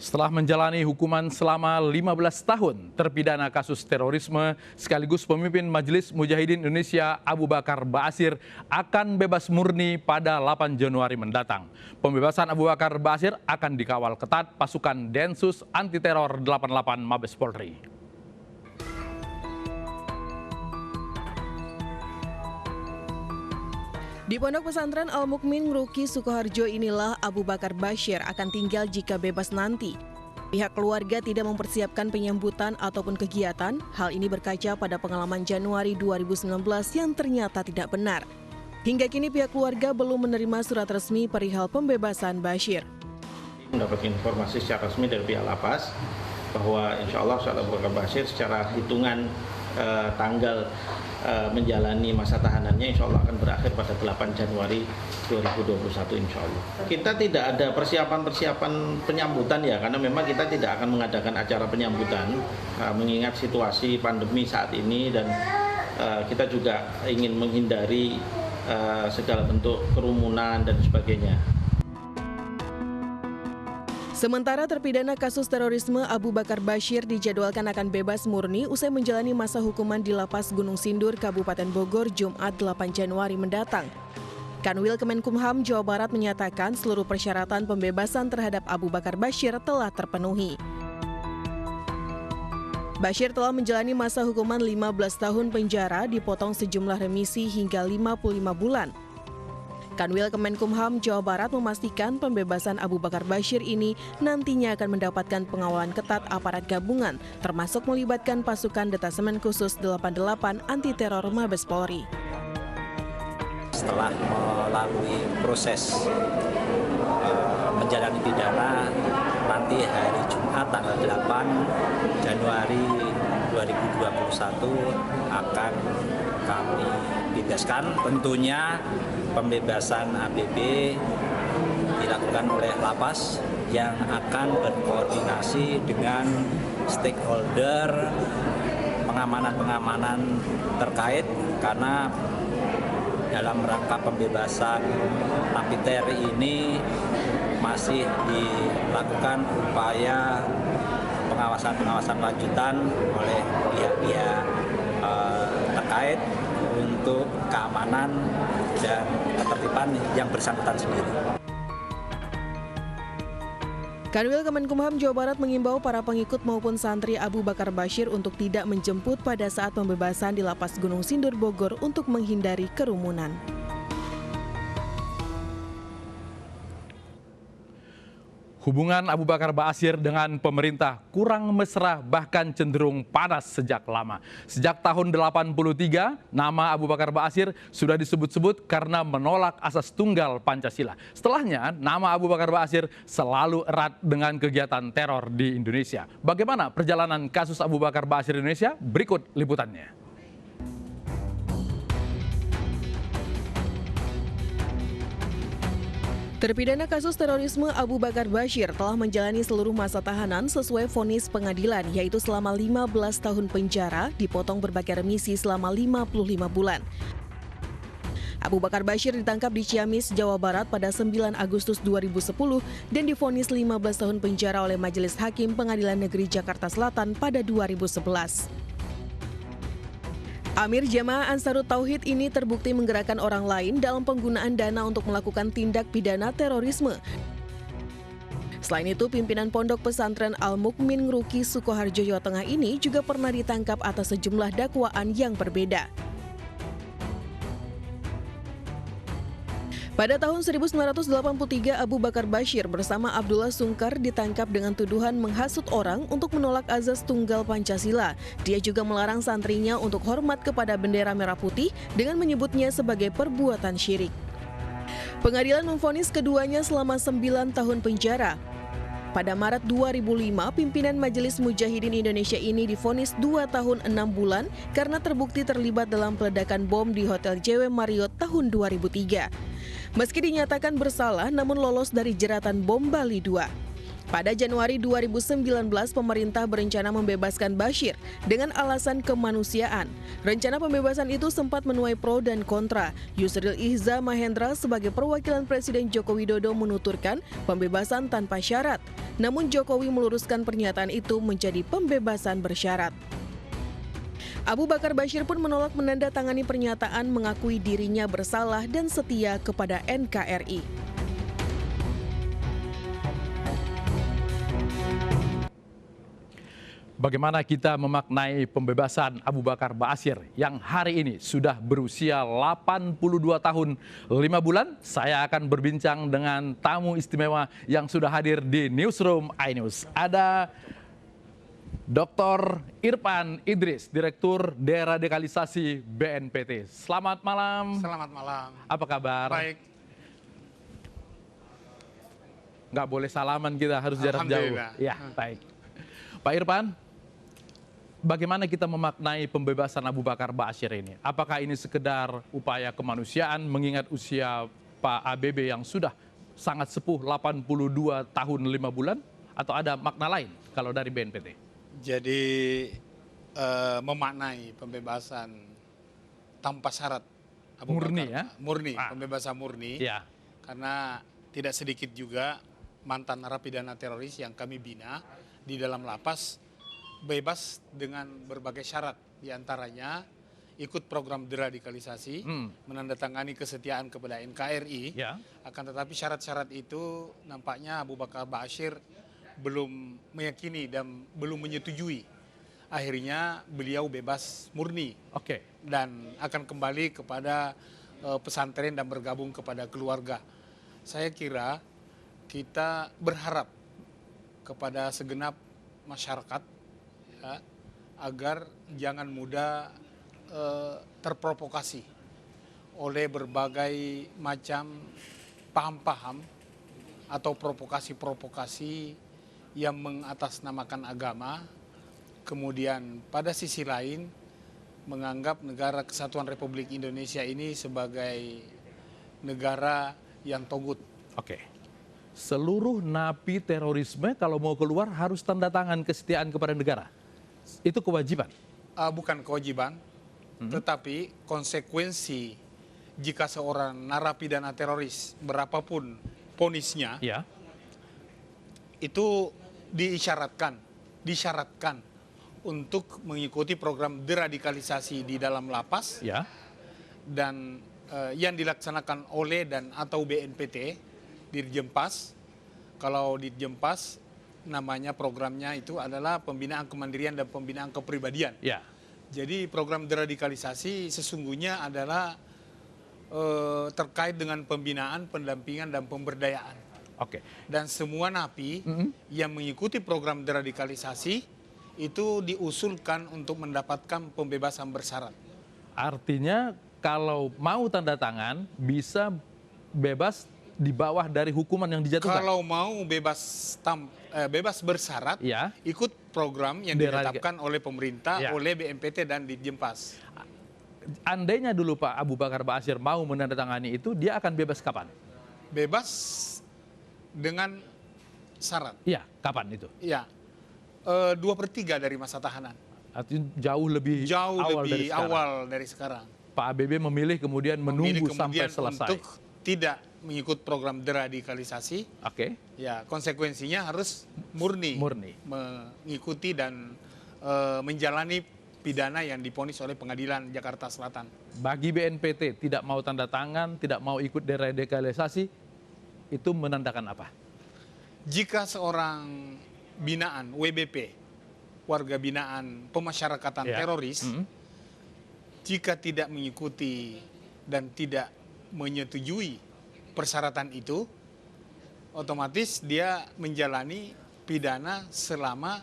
Setelah menjalani hukuman selama 15 tahun, terpidana kasus terorisme sekaligus pemimpin Majelis Mujahidin Indonesia Abu Bakar Ba'asyir akan bebas murni pada 8 Januari mendatang. Pembebasan Abu Bakar Ba'asyir akan dikawal ketat pasukan Densus Anti Teror 88 Mabes Polri. Di Pondok Pesantren Al-Mukmin Ruki Sukoharjo inilah Abu Bakar Ba'asyir akan tinggal jika bebas nanti. Pihak keluarga tidak mempersiapkan penyambutan ataupun kegiatan. Hal ini berkaca pada pengalaman Januari 2019 yang ternyata tidak benar. Hingga kini pihak keluarga belum menerima surat resmi perihal pembebasan Ba'asyir. Mendapat informasi secara resmi dari pihak lapas bahwa insya Allah Abu Bakar Ba'asyir secara hitungan tanggal menjalani masa tahanannya insya Allah akan berakhir pada 8 Januari 2021 insya Allah. Kita tidak ada persiapan penyambutan ya, karena memang kita tidak akan mengadakan acara penyambutan mengingat situasi pandemi saat ini, dan kita juga ingin menghindari segala bentuk kerumunan dan sebagainya. Sementara terpidana kasus terorisme Abu Bakar Ba'asyir dijadwalkan akan bebas murni usai menjalani masa hukuman di Lapas Gunung Sindur, Kabupaten Bogor, Jumat 8 Januari mendatang. Kanwil Kemenkumham Jawa Barat menyatakan seluruh persyaratan pembebasan terhadap Abu Bakar Ba'asyir telah terpenuhi. Ba'asyir telah menjalani masa hukuman 15 tahun penjara, dipotong sejumlah remisi hingga 55 bulan. Kanwil Kemenkumham Jawa Barat memastikan pembebasan Abu Bakar Ba'asyir ini nantinya akan mendapatkan pengawalan ketat aparat gabungan, termasuk melibatkan pasukan Detasemen Khusus 88 Anti Teror Mabes Polri. Setelah melalui proses menjalani pidana, nanti hari Jumat tanggal 8 Januari 2021 akan kami bebaskan. Tentunya pembebasan ABB dilakukan oleh lapas yang akan berkoordinasi dengan stakeholder pengamanan terkait, karena dalam rangka pembebasan napiter ini masih dilakukan upaya pengawasan lanjutan oleh pihak-pihak terkait untuk keamanan dan ketertiban yang bersangkutan sendiri. Kanwil Kemenkumham Jawa Barat mengimbau para pengikut maupun santri Abu Bakar Ba'asyir untuk tidak menjemput pada saat pembebasan di Lapas Gunung Sindur Bogor untuk menghindari kerumunan. Hubungan Abu Bakar Ba'asyir dengan pemerintah kurang mesra, bahkan cenderung panas sejak lama. Sejak tahun 83, nama Abu Bakar Ba'asyir sudah disebut-sebut karena menolak asas tunggal Pancasila. Setelahnya, nama Abu Bakar Ba'asyir selalu erat dengan kegiatan teror di Indonesia. Bagaimana perjalanan kasus Abu Bakar Ba'asyir di Indonesia? Berikut liputannya. Terpidana kasus terorisme Abu Bakar Ba'asyir telah menjalani seluruh masa tahanan sesuai vonis pengadilan, yaitu selama 15 tahun penjara, dipotong berbagai remisi selama 55 bulan. Abu Bakar Ba'asyir ditangkap di Ciamis, Jawa Barat pada 9 Agustus 2010 dan divonis 15 tahun penjara oleh Majelis Hakim Pengadilan Negeri Jakarta Selatan pada 2011. Amir Jamaah Ansarut Tauhid ini terbukti menggerakkan orang lain dalam penggunaan dana untuk melakukan tindak pidana terorisme. Selain itu, pimpinan Pondok Pesantren Al-Mukmin Ruki Sukoharjo, Jawa Tengah ini juga pernah ditangkap atas sejumlah dakwaan yang berbeda. Pada tahun 1983, Abu Bakar Ba'asyir bersama Abdullah Sungkar ditangkap dengan tuduhan menghasut orang untuk menolak azas tunggal Pancasila. Dia juga melarang santrinya untuk hormat kepada bendera merah putih dengan menyebutnya sebagai perbuatan syirik. Pengadilan memvonis keduanya selama 9 tahun penjara. Pada Maret 2005, pimpinan Majelis Mujahidin Indonesia ini divonis 2 tahun 6 bulan karena terbukti terlibat dalam peledakan bom di Hotel JW Marriott tahun 2003. Meski dinyatakan bersalah, namun lolos dari jeratan bom Bali II. Pada Januari 2019, pemerintah berencana membebaskan Bashir dengan alasan kemanusiaan. Rencana pembebasan itu sempat menuai pro dan kontra. Yusril Ihza Mahendra sebagai perwakilan Presiden Joko Widodo menuturkan pembebasan tanpa syarat. Namun Jokowi meluruskan pernyataan itu menjadi pembebasan bersyarat. Abu Bakar Bashir pun menolak menandatangani pernyataan mengakui dirinya bersalah dan setia kepada NKRI. Bagaimana kita memaknai pembebasan Abu Bakar Ba'asyir yang hari ini sudah berusia 82 tahun 5 bulan? Saya akan berbincang dengan tamu istimewa yang sudah hadir di Newsroom iNews. Ada Dr. Irfan Idris, Direktur Deradikalisasi BNPT. Selamat malam. Selamat malam. Apa kabar? Baik. Nggak boleh salaman kita, harus jarak jauh. Alhamdulillah. Ya, baik. Pak Irfan, bagaimana kita memaknai pembebasan Abu Bakar Ba'asyir ini? Apakah ini sekedar upaya kemanusiaan mengingat usia Pak ABB yang sudah sangat sepuh 82 tahun 5 bulan? Atau ada makna lain kalau dari BNPT? Jadi memaknai pembebasan tanpa syarat Abu Murni Bakar. ya? Murni, Ah. pembebasan murni. Ya, Karena tidak sedikit juga mantan narapidana teroris yang kami bina di dalam lapas bebas dengan berbagai syarat, diantaranya ikut program deradikalisasi, menandatangani kesetiaan kepada NKRI. ya. Akan tetapi syarat-syarat itu nampaknya Abu Bakar Ba'asyir belum meyakini dan belum menyetujui. Akhirnya beliau bebas murni Oke. dan akan kembali kepada pesantren dan bergabung kepada keluarga. Saya kira kita berharap kepada segenap masyarakat ya, agar jangan mudah terprovokasi oleh berbagai macam paham-paham atau provokasi-provokasi yang mengatasnamakan agama, kemudian pada sisi lain menganggap negara Kesatuan Republik Indonesia ini sebagai negara yang togut. Oke. Seluruh napi terorisme kalau mau keluar harus tanda tangan kesetiaan kepada negara. Itu kewajiban. Bukan kewajiban, tetapi konsekuensi jika seorang narapidana teroris berapapun vonisnya Ya. itu disyaratkan untuk mengikuti program deradikalisasi di dalam lapas Ya. dan yang dilaksanakan oleh dan atau BNPT Dirjempas. Kalau Dirjempas namanya programnya itu adalah pembinaan kemandirian dan pembinaan kepribadian. Ya. Jadi program deradikalisasi sesungguhnya adalah terkait dengan pembinaan, pendampingan dan pemberdayaan. Oke. Dan semua napi yang mengikuti program deradikalisasi itu diusulkan untuk mendapatkan pembebasan bersyarat. Artinya kalau mau tanda tangan bisa bebas di bawah dari hukuman yang dijatuhkan. Kalau mau bebas bersyarat, Ya. ikut program yang ditetapkan oleh pemerintah, Ya. oleh BNPT dan Ditjenpas. Andainya dulu Pak Abu Bakar Ba'asyir mau menandatangani itu, dia akan bebas kapan? Bebas dengan syarat. Iya, kapan itu? Ya, 2/3 dari masa tahanan. Artinya jauh lebih Jauh awal dari lebih sekarang. awal dari sekarang. Pak ABB memilih kemudian menunggu Memilih sampai kemudian selesai. untuk tidak mengikut program deradikalisasi. Oke. Ya, konsekuensinya harus murni. Murni. Mengikuti dan menjalani pidana yang divonis oleh Pengadilan Jakarta Selatan. Bagi BNPT tidak mau tanda tangan, tidak mau ikut deradikalisasi, itu menandakan apa? Jika seorang binaan WBP, warga binaan pemasyarakatan Ya. teroris, jika tidak mengikuti dan tidak menyetujui persyaratan itu, otomatis dia menjalani pidana selama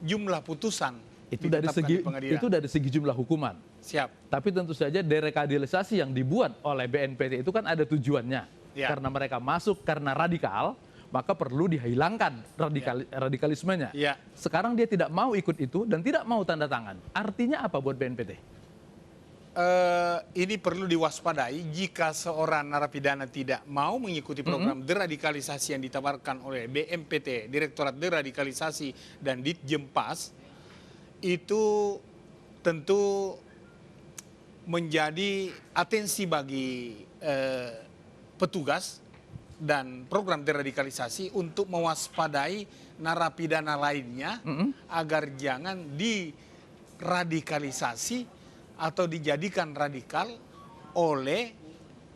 jumlah putusan Itu dari ditetapkan segi di pengadilan. itu dari segi jumlah hukuman. Siap. Tapi tentu saja deradikalisasi yang dibuat oleh BNPT itu kan ada tujuannya. Ya. Karena mereka masuk karena radikal, maka perlu dihilangkan radikalismenya. Ini perlu diwaspadai jika seorang narapidana tidak mau mengikuti program deradikalisasi yang ditawarkan oleh BMPT, Direktorat Deradikalisasi dan Ditjenpas, itu tentu menjadi atensi bagi petugas dan program deradikalisasi untuk mewaspadai narapidana lainnya agar jangan diradikalisasi atau dijadikan radikal oleh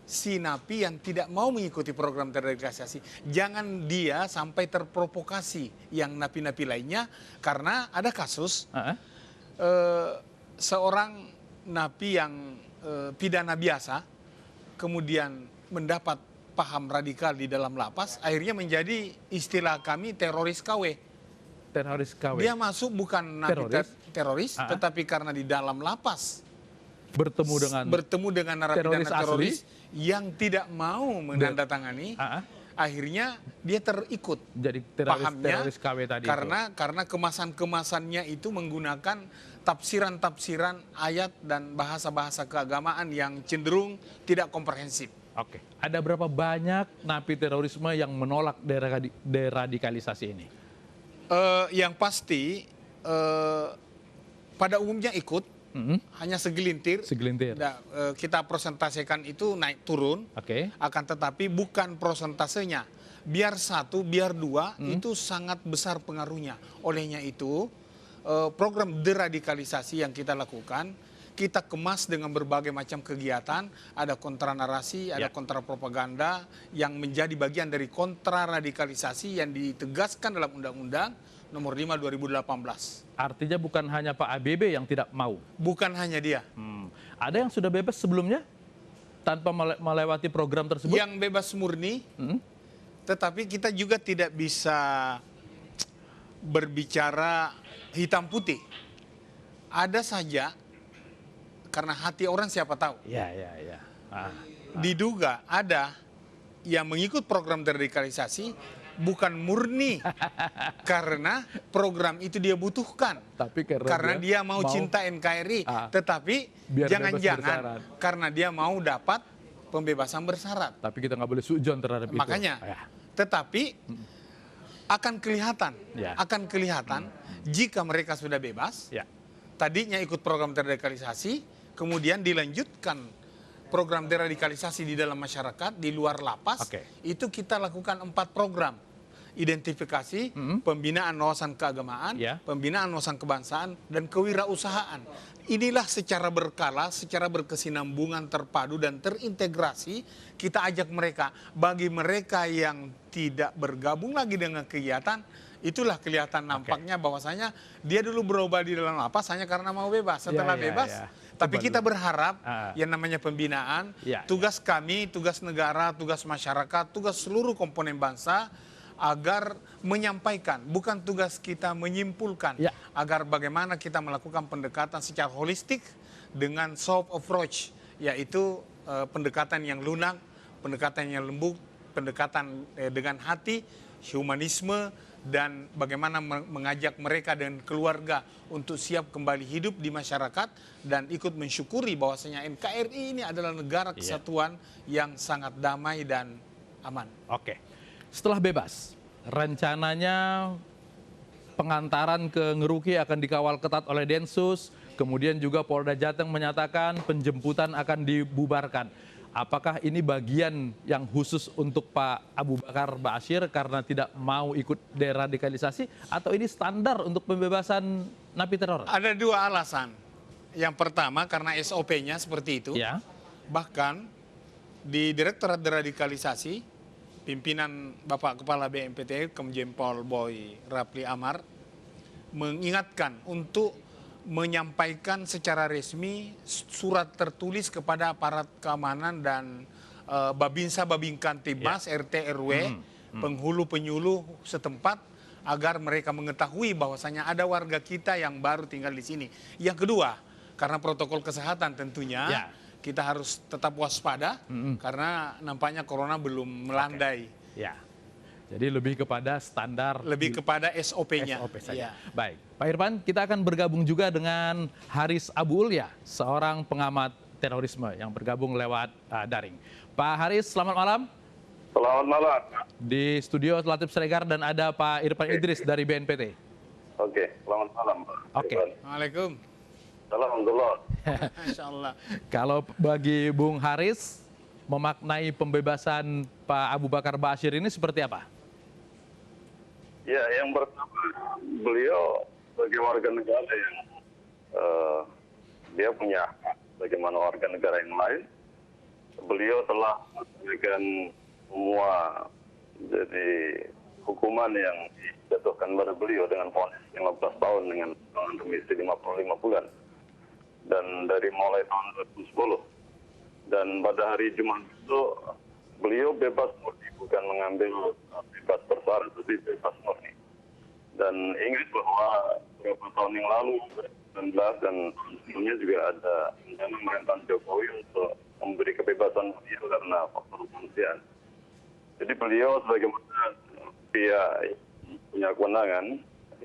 si napi yang tidak mau mengikuti program deradikalisasi. Jangan dia sampai terprovokasi yang napi-napi lainnya, karena ada kasus seorang napi yang pidana biasa kemudian mendapat paham radikal di dalam lapas, akhirnya menjadi istilah kami teroris KW. Teroris KW. Dia masuk bukan napi teroris, tetapi karena di dalam lapas bertemu dengan narapidana teroris yang tidak mau menandatangani, akhirnya dia terikut jadi teroris KW tadi karena kemasannya itu menggunakan tafsiran ayat dan bahasa-bahasa keagamaan yang cenderung tidak komprehensif. Oke, ada berapa banyak napi terorisme yang menolak deradikalisasi ini? Yang pasti pada umumnya ikut. Hanya segelintir. Kita presentasikan itu naik turun. Akan tetapi bukan prosentasenya. Biar satu, biar dua, itu sangat besar pengaruhnya. Olehnya itu, program deradikalisasi yang kita lakukan, kita kemas dengan berbagai macam kegiatan. Ada kontra narasi, ada kontra propaganda yang menjadi bagian dari kontra radikalisasi yang ditegaskan dalam Undang-Undang Nomor 5 2018. Artinya bukan hanya Pak ABB yang tidak mau? Bukan hanya dia. Ada yang sudah bebas sebelumnya tanpa melewati program tersebut? Yang bebas murni, tetapi kita juga tidak bisa berbicara hitam putih. Ada saja, karena hati orang siapa tahu. Diduga ada yang mengikut program deradikalisasi bukan murni karena program itu dia butuhkan, tapi karena dia mau cinta NKRI, tetapi jangan-jangan karena dia mau dapat pembebasan bersyarat. Tapi kita nggak boleh sujon terhadap itu. Makanya, tetapi akan kelihatan jika mereka sudah bebas, tadinya ikut program deradikalisasi, kemudian dilanjutkan program deradikalisasi di dalam masyarakat, di luar lapas, itu kita lakukan 4 program. Identifikasi, pembinaan wawasan keagamaan, pembinaan wawasan kebangsaan, dan kewirausahaan. Inilah secara berkala, secara berkesinambungan, terpadu, dan terintegrasi, kita ajak mereka. Bagi mereka yang tidak bergabung lagi dengan kegiatan, itulah kelihatan nampaknya bahwasanya dia dulu berubah di dalam lapas hanya karena mau bebas. Setelah bebas, tapi kita berharap yang namanya pembinaan, tugas kami, tugas negara, tugas masyarakat, tugas seluruh komponen bangsa, agar menyampaikan, bukan tugas kita menyimpulkan, agar bagaimana kita melakukan pendekatan secara holistik dengan soft approach, yaitu pendekatan yang lunak, pendekatan yang lembut, pendekatan dengan hati, humanisme, dan bagaimana mengajak mereka dan keluarga untuk siap kembali hidup di masyarakat dan ikut mensyukuri bahwasanya NKRI ini adalah negara kesatuan yang sangat damai dan aman. Setelah bebas, rencananya pengantaran ke Ngeruki akan dikawal ketat oleh Densus, kemudian juga Polda Jateng menyatakan penjemputan akan dibubarkan. Apakah ini bagian yang khusus untuk Pak Abu Bakar Ba'asyir karena tidak mau ikut deradikalisasi, atau ini standar untuk pembebasan napi teror? Ada 2 alasan. Yang pertama karena SOP-nya seperti itu. Bahkan di Direktorat Deradikalisasi, pimpinan Bapak Kepala BMPT, Komjen Pol Boy Rapli Amar, mengingatkan untuk menyampaikan secara resmi surat tertulis kepada aparat keamanan dan Babinsa Babinkan Tibmas, RT RW, penghulu penyuluh setempat, agar mereka mengetahui bahwasanya ada warga kita yang baru tinggal di sini. Yang kedua, karena protokol kesehatan tentunya, kita harus tetap waspada karena nampaknya corona belum melandai. Jadi lebih kepada standar, lebih kepada SOP-nya. SOP saja. Baik, Pak Irfan, kita akan bergabung juga dengan Haris Abu Ulya, seorang pengamat terorisme yang bergabung lewat daring. Pak Haris, selamat malam. Selamat malam. Di studio Latif Siregar dan ada Pak Irfan Idris dari BNPT. Oke, selamat malam Pak. Oke. Waalaikumsalam. Alhamdulillah. Masya Allah. Kalau bagi Bung Haris, memaknai pembebasan Pak Abu Bakar Ba'asyir ini seperti apa? Ya, yang pertama, beliau sebagai warga negara yang dia punya hak bagaimana warga negara yang lain. Beliau telah memberikan semua jadi hukuman yang dijatuhkan pada beliau dengan vonis 15 tahun dengan hukuman remisi 55 bulan. Dan dari mulai tahun 2010. Dan pada hari Jumat itu beliau bebas murni, bukan mengambil bebas bersyarat, tapi bebas murni. Dan ingat bahwa beberapa tahun yang lalu, 2019 dan sebelumnya juga ada rencana pemerintahan Jokowi untuk memberi kebebasan beliau karena faktor kemanusiaan. Jadi beliau sebagai pihak punya kewenangan,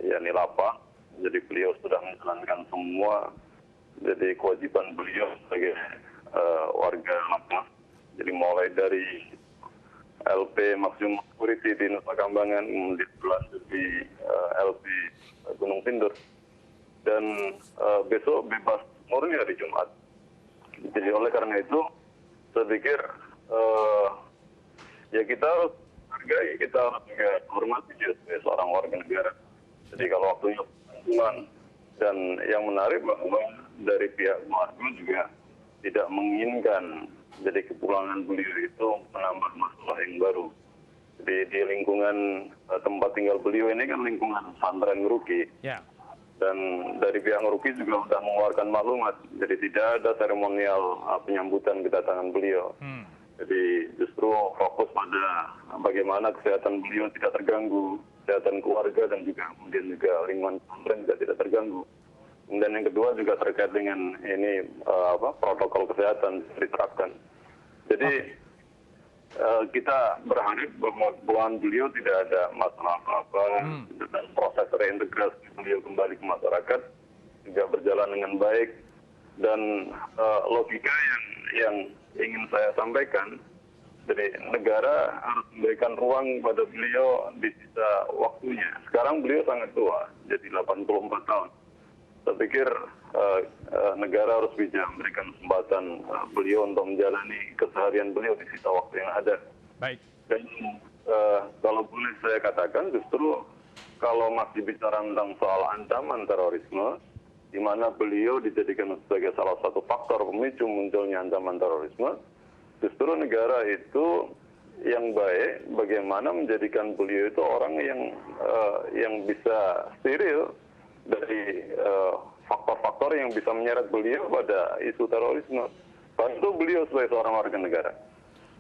yakni lapas, jadi beliau sudah menjalankan semua jadi kewajiban beliau sebagai warga lapas. Jadi mulai dari LP maksimum security di Nusa Kambangan, kemudian berlanjut di LP Gunung Sindur, dan besok bebas murni hari Jumat. Jadi oleh karena itu, saya pikir ya kita harus hargai, kita harus juga hormati dia sebagai seorang warga negara. Jadi kalau waktunya pulang, dan yang menarik bahwa dari pihak keluarga juga tidak menginginkan jadi kepulangan beliau itu menambah masalah yang baru. Jadi di lingkungan tempat tinggal beliau ini kan lingkungan pesantren Ngeruki. Ya. Dan dari pihak Ngeruki juga sudah mengeluarkan maklumat. Jadi tidak ada seremonial penyambutan kedatangan beliau. Jadi justru fokus pada bagaimana kesehatan beliau tidak terganggu, kesehatan keluarga dan juga kemudian juga lingkungan pesantren juga tidak terganggu. Dan yang kedua juga terkait dengan ini protokol kesehatan diterapkan. Jadi kita berharap bahwa kepulangan beliau tidak ada masalah apa-apa dan proses reintegrasi beliau kembali ke masyarakat juga berjalan dengan baik. Dan logika yang ingin saya sampaikan, jadi negara harus memberikan ruang pada beliau di sisa waktunya. Sekarang beliau sangat tua, jadi 84 tahun. Saya pikir negara harus bisa memberikan kesempatan beliau untuk menjalani keseharian beliau di sisa waktu yang ada. Baik. Dan kalau boleh saya katakan, justru kalau masih bicara tentang soal ancaman terorisme, di mana beliau dijadikan sebagai salah satu faktor pemicu munculnya ancaman terorisme, justru negara itu yang baik bagaimana menjadikan beliau itu orang yang bisa steril dari faktor-faktor yang bisa menyeret beliau pada isu terorisme. Tentu beliau sebagai seorang warga negara.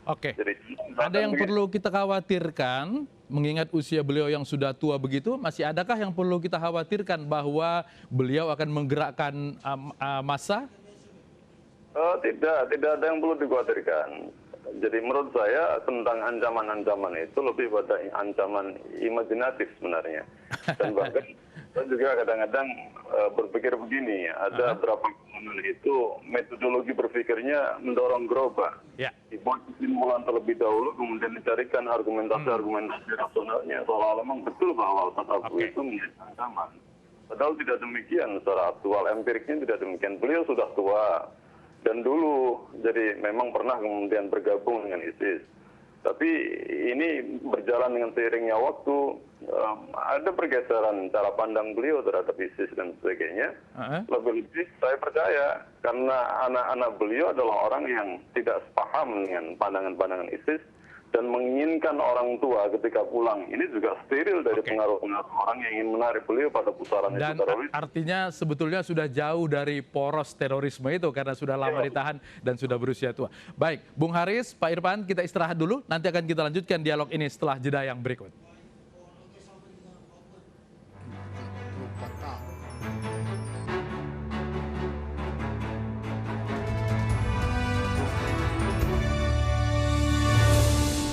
Oke. Jadi, ada yang perlu kita khawatirkan, mengingat usia beliau yang sudah tua begitu, masih adakah yang perlu kita khawatirkan bahwa beliau akan menggerakkan massa? Tidak ada yang perlu dikhawatirkan. Jadi menurut saya tentang ancaman-ancaman itu lebih pada ancaman imajinatif sebenarnya. Dan bahkan saya juga kadang-kadang berpikir begini, ada beberapa komunan itu metodologi berpikirnya mendorong gerobak. Ya. Dibuat kesimpulan terlebih dahulu, kemudian dicarikan argumentasi rasionalnya, seolah-olah memang betul bahwa Ustaz Abu itu menjadi ancaman. Padahal tidak demikian, secara aktual empiriknya tidak demikian. Beliau sudah tua, dan dulu jadi memang pernah kemudian bergabung dengan ISIS. Tapi ini berjalan dengan seiringnya waktu, ada pergeseran cara pandang beliau terhadap ISIS dan sebagainya. Lebih-lebih saya percaya karena anak-anak beliau adalah orang yang tidak sepaham dengan pandangan-pandangan ISIS dan menginginkan orang tua ketika pulang ini juga steril dari pengaruh-pengaruh orang yang ingin menarik beliau pada pusaran dan isu teroris. Artinya sebetulnya sudah jauh dari poros terorisme itu karena sudah lama ditahan dan sudah berusia tua. Baik, Bung Haris, Pak Irfan, kita istirahat dulu. Nanti akan kita lanjutkan dialog ini setelah jeda yang berikut.